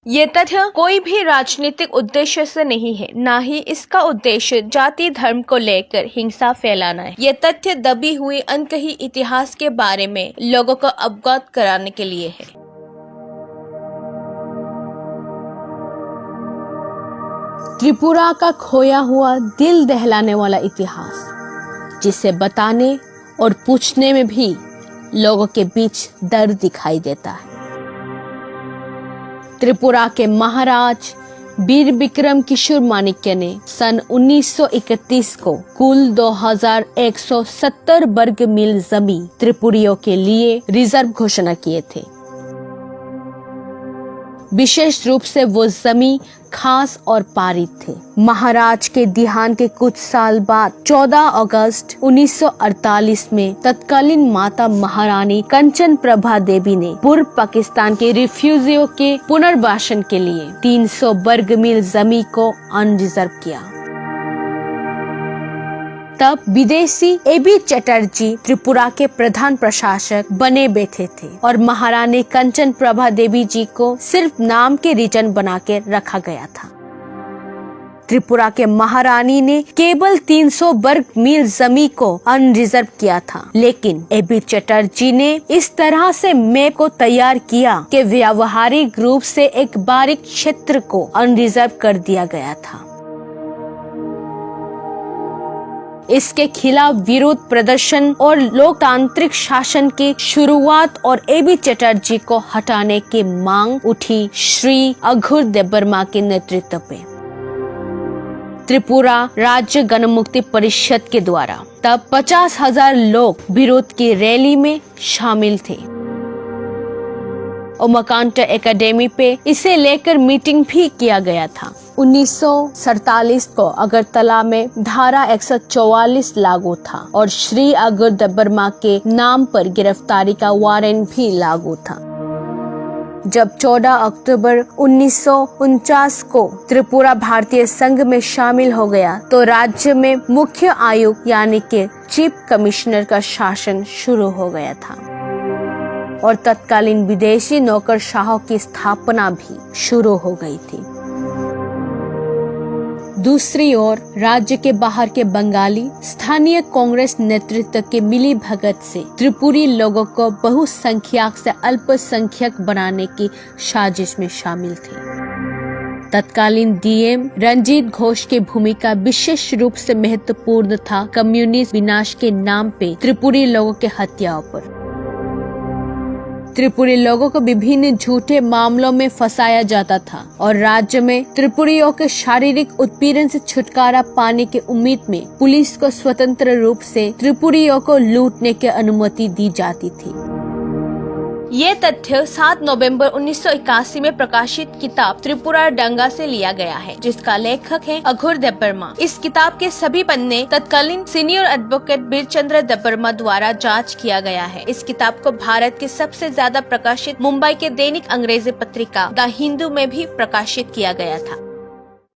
ये तथ्य कोई भी राजनीतिक उद्देश्य से नहीं है, न ही इसका उद्देश्य जाति धर्म को लेकर हिंसा फैलाना है। ये तथ्य दबी हुई अनकही इतिहास के बारे में लोगों को अवगत कराने के लिए है। त्रिपुरा का खोया हुआ दिल दहलाने वाला इतिहास, जिसे बताने और पूछने में भी लोगों के बीच दर्द दिखाई देता है। त्रिपुरा के महाराज वीर विक्रम किशोर माणिक्य ने सन 1931 को कुल 2170 वर्ग मील जमीन त्रिपुरियों के लिए रिजर्व घोषणा किए थे। विशेष रूप से वो जमीन खास और पारित थे। महाराज के देहांत के कुछ साल बाद 14 अगस्त 1948 में तत्कालीन माता महारानी कंचन प्रभा देवी ने पूर्व पाकिस्तान के रिफ्यूजियों के पुनर्वासन के लिए 300 वर्ग मील जमीन को अनरिजर्व किया। तब विदेशी एबी चटर्जी त्रिपुरा के प्रधान प्रशासक बने बैठे थे और महारानी कंचन प्रभा देवी जी को सिर्फ नाम के रीजन बना के रखा गया था। त्रिपुरा के महारानी ने केवल 300 वर्ग मील जमीन को अनरिजर्व किया था, लेकिन एबी चटर्जी ने इस तरह से मैप को तैयार किया कि व्यावहारिक रूप से एक बारीक क्षेत्र को अनरिजर्व कर दिया गया था। इसके खिलाफ विरोध प्रदर्शन और लोकतांत्रिक शासन की शुरुआत और एबी चटर्जी को हटाने की मांग उठी श्री अघोर देबबर्मा के नेतृत्व में त्रिपुरा राज्य गणमुक्ति परिषद के द्वारा। तब 50,000 लोग विरोध की रैली में शामिल थे। ओमाकांता एकेडमी पे इसे लेकर मीटिंग भी किया गया था। 1947 को अगरतला में धारा 144 लागू था और श्री अघोर देबबर्मा के नाम पर गिरफ्तारी का वारंट भी लागू था। जब 14 अक्टूबर 1949 को त्रिपुरा भारतीय संघ में शामिल हो गया तो राज्य में मुख्य आयुक्त यानी कि चीफ कमिश्नर का शासन शुरू हो गया था और तत्कालीन विदेशी नौकरशाहों की स्थापना भी शुरू हो गई थी। दूसरी ओर राज्य के बाहर के बंगाली स्थानीय कांग्रेस नेतृत्व के मिली भगत से त्रिपुरी लोगों को बहुसंख्यक से अल्पसंख्यक बनाने की साजिश में शामिल थे। तत्कालीन डीएम रंजीत घोष की भूमिका विशेष रूप से महत्वपूर्ण था कम्युनिस्ट विनाश के नाम पे त्रिपुरी लोगों के हत्याओं पर। त्रिपुरी लोगों को विभिन्न झूठे मामलों में फंसाया जाता था और राज्य में त्रिपुरियों के शारीरिक उत्पीड़न से छुटकारा पाने की उम्मीद में पुलिस को स्वतंत्र रूप से त्रिपुरियों को लूटने की अनुमति दी जाती थी। ये तथ्य 7 नवंबर 1981 में प्रकाशित किताब त्रिपुरा दंगा से लिया गया है, जिसका लेखक है अघोर देबबर्मा। इस किताब के सभी पन्ने तत्कालीन सीनियर एडवोकेट बीरचंद्र देबबर्मा द्वारा जांच किया गया है। इस किताब को भारत की सबसे ज्यादा प्रकाशित मुंबई के दैनिक अंग्रेजी पत्रिका द हिंदू में भी प्रकाशित किया गया था।